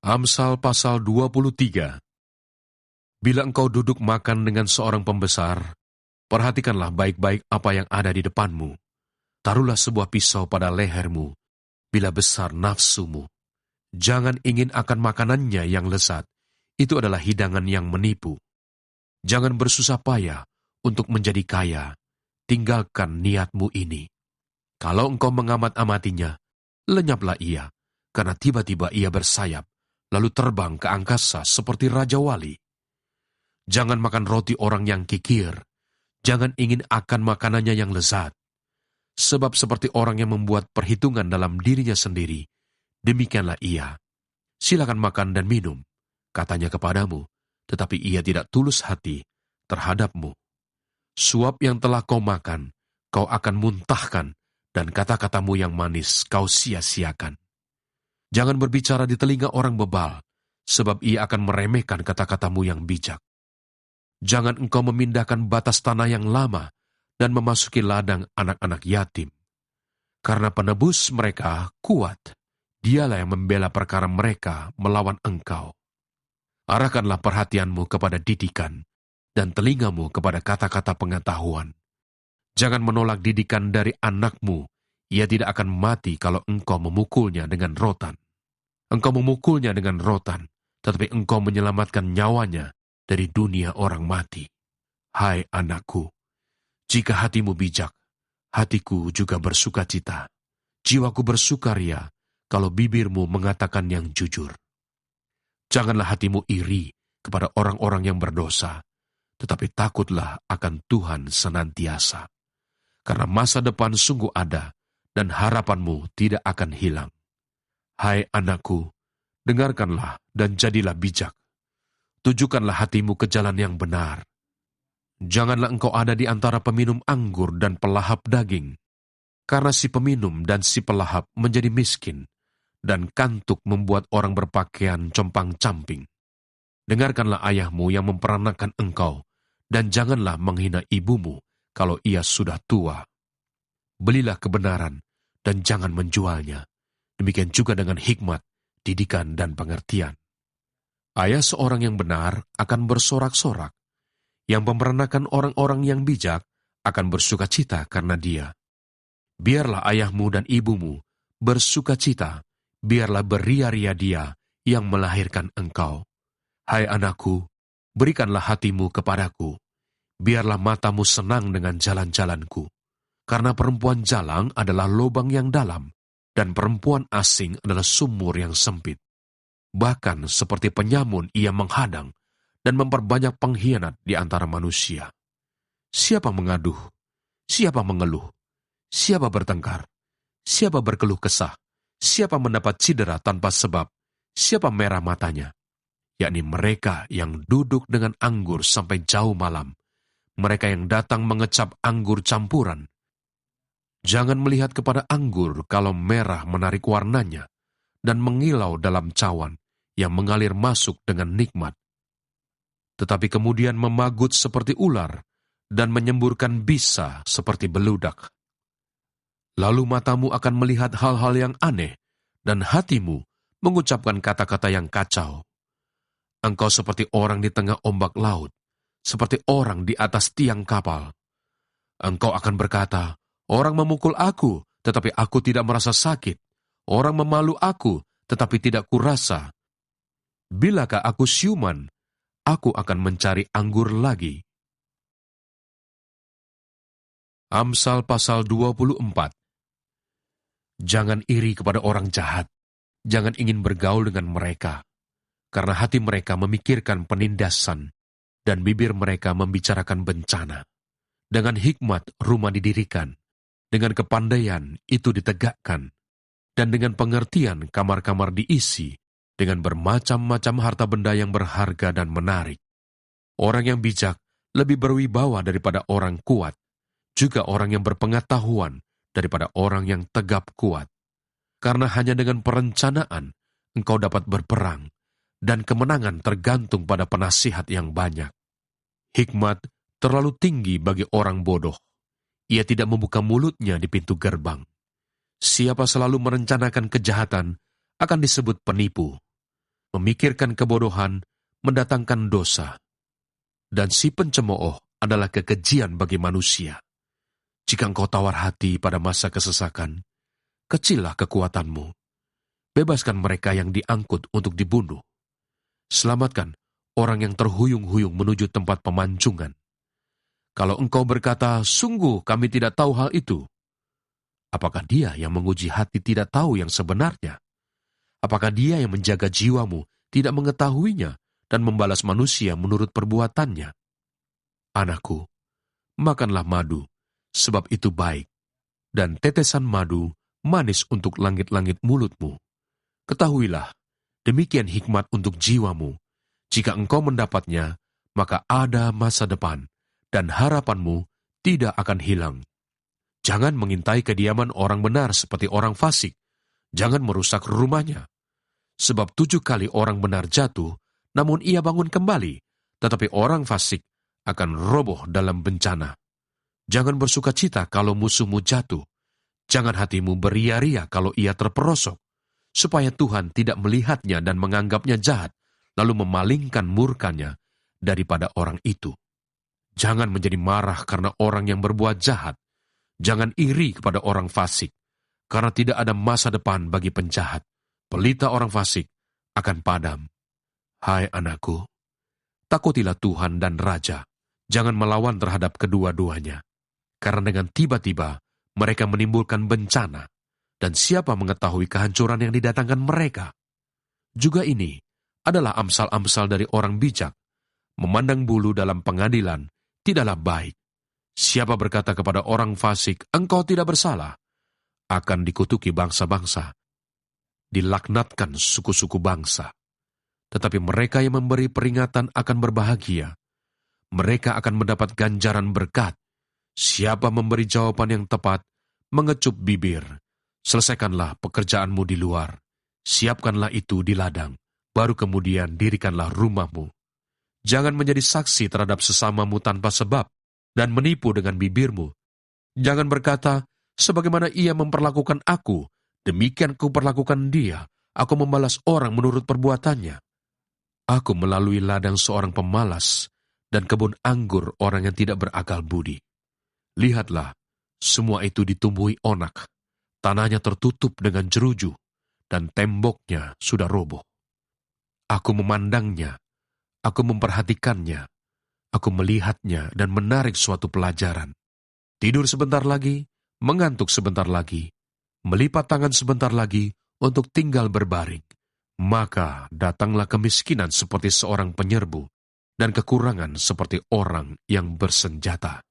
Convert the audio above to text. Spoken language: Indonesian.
Amsal pasal 23. Bila engkau duduk makan dengan seorang pembesar, perhatikanlah baik-baik apa yang ada di depanmu. Taruhlah sebuah pisau pada lehermu, bila besar nafsumu. Jangan ingin akan makanannya yang lezat, itu adalah hidangan yang menipu. Jangan bersusah payah untuk menjadi kaya, tinggalkan niatmu ini. Kalau engkau mengamat-amatinya, lenyaplah ia, karena tiba-tiba ia bersayap, lalu terbang ke angkasa seperti Raja Wali. Jangan makan roti orang yang kikir, jangan ingin akan makanannya yang lezat. Sebab seperti orang yang membuat perhitungan dalam dirinya sendiri, demikianlah ia. Silakan makan dan minum, katanya kepadamu, tetapi ia tidak tulus hati terhadapmu. Suap yang telah kau makan, kau akan muntahkan, dan kata-katamu yang manis kau sia-siakan. Jangan berbicara di telinga orang bebal, sebab ia akan meremehkan kata-katamu yang bijak. Jangan engkau memindahkan batas tanah yang lama dan memasuki ladang anak-anak yatim. Karena penebus mereka kuat, dialah yang membela perkara mereka melawan engkau. Arahkanlah perhatianmu kepada didikan, dan telingamu kepada kata-kata pengetahuan. Jangan menolak didikan dari anakmu, ia tidak akan mati kalau engkau memukulnya dengan rotan. Engkau memukulnya dengan rotan, tetapi engkau menyelamatkan nyawanya dari dunia orang mati. Hai anakku, jika hatimu bijak, hatiku juga bersukacita. Jiwaku bersukaria kalau bibirmu mengatakan yang jujur. Janganlah hatimu iri kepada orang-orang yang berdosa, tetapi takutlah akan Tuhan senantiasa. Karena masa depan sungguh ada, dan harapanmu tidak akan hilang. Hai anakku, dengarkanlah dan jadilah bijak. Tujukanlah hatimu ke jalan yang benar. Janganlah engkau ada di antara peminum anggur dan pelahap daging, karena si peminum dan si pelahap menjadi miskin, dan kantuk membuat orang berpakaian compang-camping. Dengarkanlah ayahmu yang memperanakan engkau, dan janganlah menghina ibumu kalau ia sudah tua. Belilah kebenaran, dan jangan menjualnya. Demikian juga dengan hikmat, didikan, dan pengertian. Ayah seorang yang benar akan bersorak-sorak. Yang memperanakan orang-orang yang bijak akan bersukacita karena dia. Biarlah ayahmu dan ibumu bersukacita, biarlah beria-ria dia yang melahirkan engkau. Hai anakku, berikanlah hatimu kepadaku, biarlah matamu senang dengan jalan-jalanku. Karena perempuan jalang adalah lubang yang dalam, dan perempuan asing adalah sumur yang sempit. Bahkan seperti penyamun ia menghadang, dan memperbanyak pengkhianat di antara manusia. Siapa mengaduh? Siapa mengeluh? Siapa bertengkar? Siapa berkeluh kesah? Siapa mendapat cedera tanpa sebab? Siapa merah matanya? Yakni mereka yang duduk dengan anggur sampai jauh malam, mereka yang datang mengecap anggur campuran. Jangan melihat kepada anggur kalau merah menarik warnanya, dan mengilau dalam cawan yang mengalir masuk dengan nikmat. Tetapi kemudian memagut seperti ular, dan menyemburkan bisa seperti beludak. Lalu matamu akan melihat hal-hal yang aneh, dan hatimu mengucapkan kata-kata yang kacau. Engkau seperti orang di tengah ombak laut, seperti orang di atas tiang kapal. Engkau akan berkata, orang memukul aku, tetapi aku tidak merasa sakit. Orang memalu aku, tetapi tidak kurasa. Bilakah aku siuman, aku akan mencari anggur lagi. Amsal pasal 24. Jangan iri kepada orang jahat, jangan ingin bergaul dengan mereka, karena hati mereka memikirkan penindasan, dan bibir mereka membicarakan bencana. Dengan hikmat rumah didirikan, dengan kepandaian itu ditegakkan, dan dengan pengertian kamar-kamar diisi, dengan bermacam-macam harta benda yang berharga dan menarik. Orang yang bijak lebih berwibawa daripada orang kuat, juga orang yang berpengetahuan daripada orang yang tegap kuat. Karena hanya dengan perencanaan engkau dapat berperang, dan kemenangan tergantung pada penasihat yang banyak. Hikmat terlalu tinggi bagi orang bodoh. Ia tidak membuka mulutnya di pintu gerbang. Siapa selalu merencanakan kejahatan akan disebut penipu. Memikirkan kebodohan mendatangkan dosa, dan si pencemooh adalah kekejian bagi manusia. Jika engkau tawar hati pada masa kesesakan, kecillah kekuatanmu. Bebaskan mereka yang diangkut untuk dibunuh. Selamatkan orang yang terhuyung-huyung menuju tempat pemancingan. Kalau engkau berkata, sungguh kami tidak tahu hal itu, apakah dia yang menguji hati tidak tahu yang sebenarnya? Apakah dia yang menjaga jiwamu tidak mengetahuinya dan membalas manusia menurut perbuatannya? Anakku, makanlah madu, sebab itu baik, dan tetesan madu manis untuk langit-langit mulutmu. Ketahuilah, demikian hikmat untuk jiwamu. Jika engkau mendapatnya, maka ada masa depan, dan harapanmu tidak akan hilang. Jangan mengintai kediaman orang benar seperti orang fasik. Jangan merusak rumahnya. Sebab 7 kali orang benar jatuh, namun ia bangun kembali, tetapi orang fasik akan roboh dalam bencana. Jangan bersuka cita kalau musuhmu jatuh. Jangan hatimu beria-ria kalau ia terperosok, supaya Tuhan tidak melihatnya dan menganggapnya jahat, lalu memalingkan murkanya daripada orang itu. Jangan menjadi marah karena orang yang berbuat jahat. Jangan iri kepada orang fasik, karena tidak ada masa depan bagi penjahat. Pelita orang fasik akan padam. Hai anakku, takutilah Tuhan dan Raja. Jangan melawan terhadap kedua-duanya. Karena dengan tiba-tiba mereka menimbulkan bencana, dan siapa mengetahui kehancuran yang didatangkan mereka? Juga ini adalah amsal-amsal dari orang bijak. Memandang bulu dalam pengadilan tidaklah baik. Siapa berkata kepada orang fasik, engkau tidak bersalah, akan dikutuki bangsa-bangsa, dilaknatkan suku-suku bangsa. Tetapi mereka yang memberi peringatan akan berbahagia. Mereka akan mendapat ganjaran berkat. Siapa memberi jawaban yang tepat, mengecup bibir. Selesaikanlah pekerjaanmu di luar. Siapkanlah itu di ladang. Baru kemudian dirikanlah rumahmu. Jangan menjadi saksi terhadap sesamamu tanpa sebab, dan menipu dengan bibirmu. Jangan berkata, sebagaimana ia memperlakukan aku, demikian kuperlakukan dia. Aku membalas orang menurut perbuatannya. Aku melalui ladang seorang pemalas, dan kebun anggur orang yang tidak berakal budi. Lihatlah, semua itu ditumbuhi onak. Tanahnya tertutup dengan jeruju, dan temboknya sudah roboh. Aku memandangnya, aku memperhatikannya, aku melihatnya dan menarik suatu pelajaran. Tidur sebentar lagi, mengantuk sebentar lagi, melipat tangan sebentar lagi untuk tinggal berbaring. Maka datanglah kemiskinan seperti seorang penyerbu, dan kekurangan seperti orang yang bersenjata.